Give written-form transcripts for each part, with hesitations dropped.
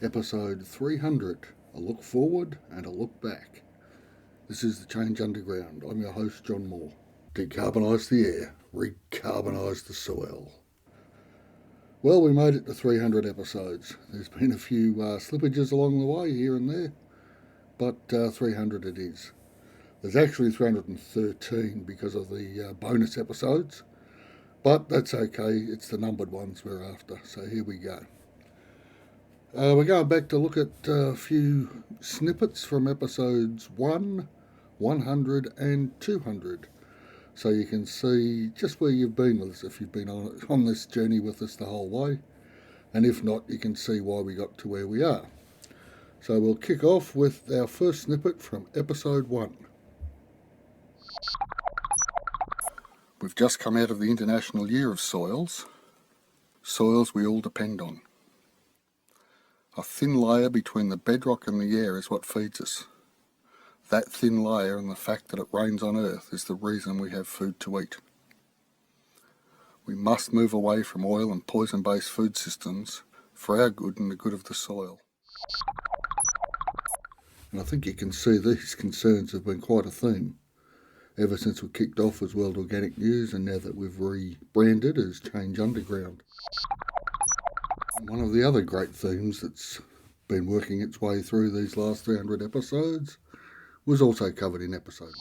Episode 300, a look forward and a look back. This is the Change Underground. I'm your host, John Moore. Decarbonise the air, recarbonise the soil. Well, we made it to 300 episodes. There's been a few slippages along the way here and there, but 300 it is. There's actually 313 because of the bonus episodes, but that's okay. It's the numbered ones we're after, so here we go. We're going back to look at a few snippets from episodes 1, 100 and 200. So you can see just where you've been with us if you've been on this journey with us the whole way. And if not, you can see why we got to where we are. So we'll kick off with our first snippet from episode 1. We've just come out of the International Year of Soils. Soils we all depend on. A thin layer between the bedrock and the air is what feeds us. That thin layer and the fact that it rains on Earth is the reason we have food to eat. We must move away from oil and poison-based food systems for our good and the good of the soil. And I think you can see these concerns have been quite a theme ever since we kicked off as World Organic News and now that we've rebranded as Change Underground. One of the other great themes that's been working its way through these last 300 episodes was also covered in episode 1.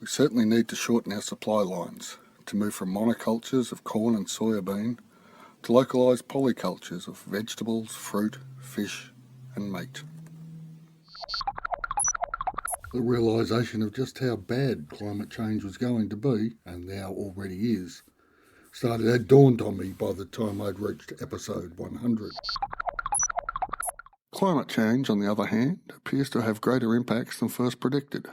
We certainly need to shorten our supply lines to move from monocultures of corn and soybean to localised polycultures of vegetables, fruit, fish and meat. The realisation of just how bad climate change was going to be, and now already is, had dawned on me by the time I'd reached episode 100. Climate change, on the other hand, appears to have greater impacts than first predicted.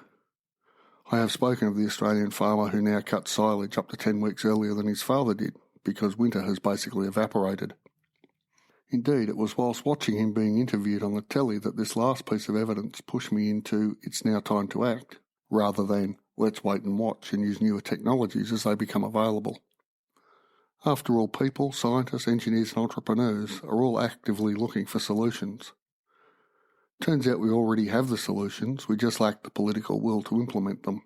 I have spoken of the Australian farmer who now cuts silage up to 10 weeks earlier than his father did, because winter has basically evaporated. Indeed, it was whilst watching him being interviewed on the telly that this last piece of evidence pushed me into "it's now time to act," rather than "let's wait and watch and use newer technologies as they become available." After all, people, scientists, engineers and entrepreneurs are all actively looking for solutions. Turns out we already have the solutions, we just lack the political will to implement them.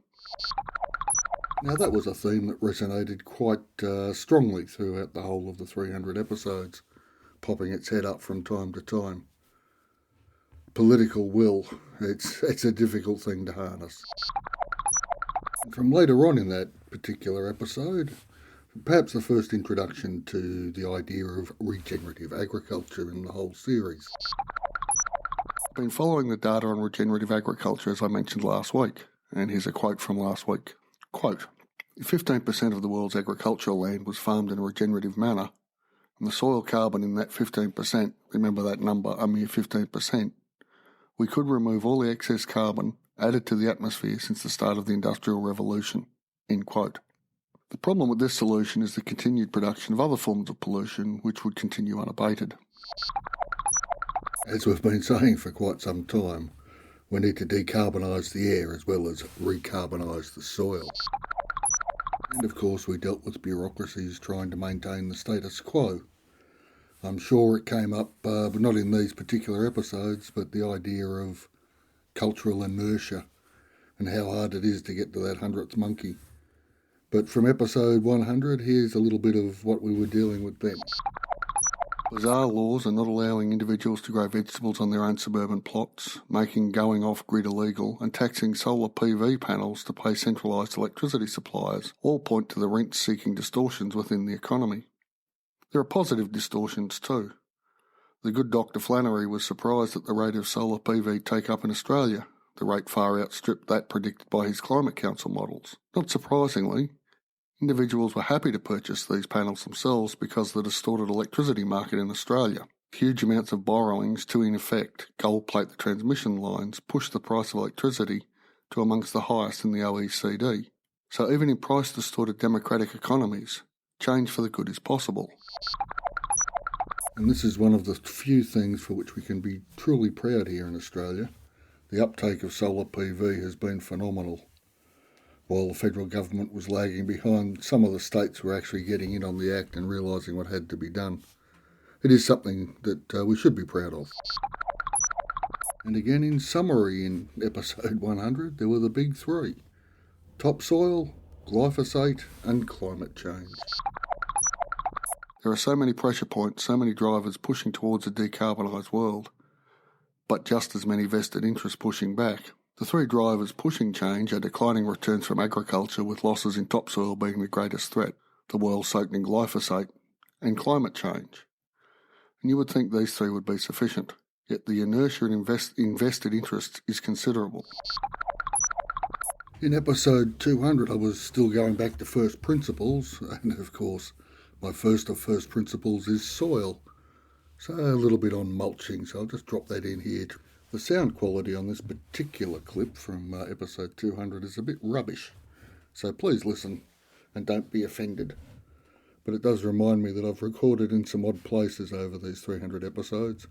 Now that was a theme that resonated quite strongly throughout the whole of the 300 episodes, popping its head up from time to time. Political will, it's a difficult thing to harness. From later on in that particular episode, perhaps the first introduction to the idea of regenerative agriculture in the whole series. I've been following the data on regenerative agriculture as I mentioned last week, and here's a quote from last week. Quote, "If 15% of the world's agricultural land was farmed in a regenerative manner, and the soil carbon in that 15%, remember that number, a mere 15%, we could remove all the excess carbon added to the atmosphere since the start of the Industrial Revolution." End quote. The problem with this solution is the continued production of other forms of pollution which would continue unabated. As we've been saying for quite some time, we need to decarbonise the air as well as recarbonise the soil. And of course we dealt with bureaucracies trying to maintain the status quo. I'm sure it came up, but not in these particular episodes, but the idea of cultural inertia and how hard it is to get to that 100th monkey. But from episode 100, here's a little bit of what we were dealing with then. Bizarre laws are not allowing individuals to grow vegetables on their own suburban plots, making going off-grid illegal, and taxing solar PV panels to pay centralised electricity suppliers all point to the rent-seeking distortions within the economy. There are positive distortions too. The good Dr. Flannery was surprised at the rate of solar PV take-up in Australia. The rate far outstripped that predicted by his Climate Council models. Not surprisingly, individuals were happy to purchase these panels themselves because of the distorted electricity market in Australia. Huge amounts of borrowings to, in effect, gold-plate the transmission lines pushed the price of electricity to amongst the highest in the OECD. So even in price-distorted democratic economies, change for the good is possible. And this is one of the few things for which we can be truly proud here in Australia. The uptake of solar PV has been phenomenal. While the federal government was lagging behind, some of the states were actually getting in on the act and realising what had to be done. It is something that we should be proud of. And again, in summary, in episode 100, there were the big three: topsoil, glyphosate and climate change. There are so many pressure points, so many drivers pushing towards a decarbonised world, but just as many vested interests pushing back. The three drivers pushing change are declining returns from agriculture, with losses in topsoil being the greatest threat, the world soaked in glyphosate, and climate change. And you would think these three would be sufficient, yet the inertia in invested interests is considerable. In episode 200, I was still going back to first principles, and of course, my first of first principles is soil. So a little bit on mulching, so I'll just drop that in here. The sound quality on this particular clip from episode 200 is a bit rubbish, so please listen and don't be offended. But it does remind me that I've recorded in some odd places over these 300 episodes.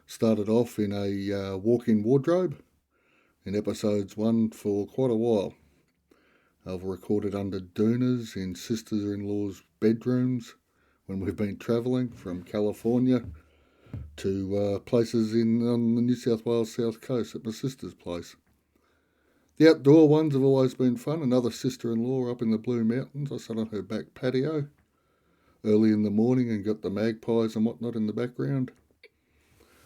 Started off in a walk-in wardrobe in episodes 1 for quite a while. I've recorded under doonas in sisters-in-law's bedrooms when we've been travelling from California to places on the New South Wales south coast at my sister's place. The outdoor ones have always been fun. Another sister-in-law up in the Blue Mountains. I sat on her back patio early in the morning and got the magpies and whatnot in the background.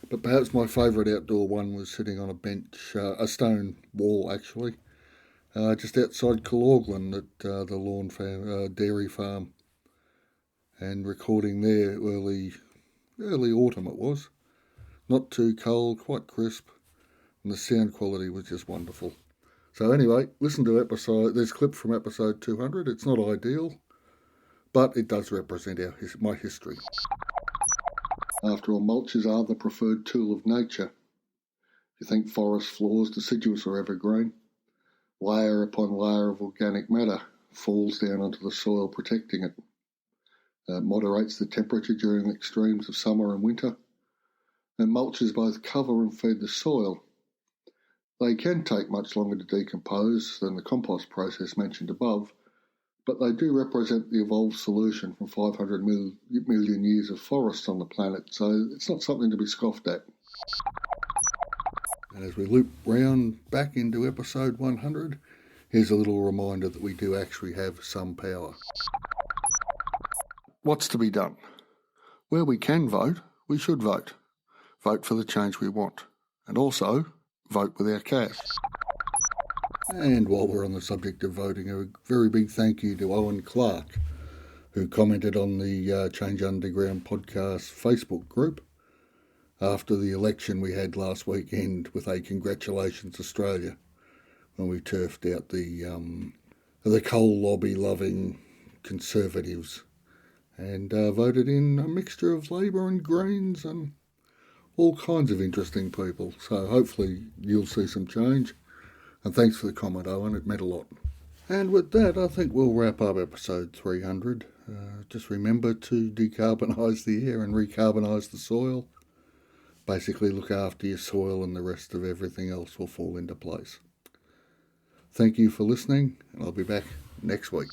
But perhaps my favourite outdoor one was sitting on a bench, a stone wall actually, just outside Calorglan at the Lawn Dairy Farm, and recording there early autumn it was. Not too cold, quite crisp, and the sound quality was just wonderful. So anyway, listen to this clip from episode 200. It's not ideal, but it does represent my history. After all, mulches are the preferred tool of nature. You think forest floors, deciduous or evergreen, layer upon layer of organic matter falls down onto the soil, protecting it. Moderates the temperature during the extremes of summer and winter, and mulches both cover and feed the soil. They can take much longer to decompose than the compost process mentioned above, but they do represent the evolved solution from 500 million years of forests on the planet, so it's not something to be scoffed at. And as we loop round back into episode 100, here's a little reminder that we do actually have some power. What's to be done? Where we can vote, we should vote. Vote for the change we want. And also, vote with our cash. And while we're on the subject of voting, a very big thank you to Owen Clark, who commented on the Change Underground podcast Facebook group after the election we had last weekend with a Congratulations Australia, when we turfed out the coal lobby loving Conservatives and voted in a mixture of Labor and Greens and all kinds of interesting people. So hopefully you'll see some change. And thanks for the comment, Owen. It meant a lot. And with that, I think we'll wrap up episode 300. Just remember to decarbonise the air and recarbonise the soil. Basically look after your soil and the rest of everything else will fall into place. Thank you for listening, and I'll be back next week.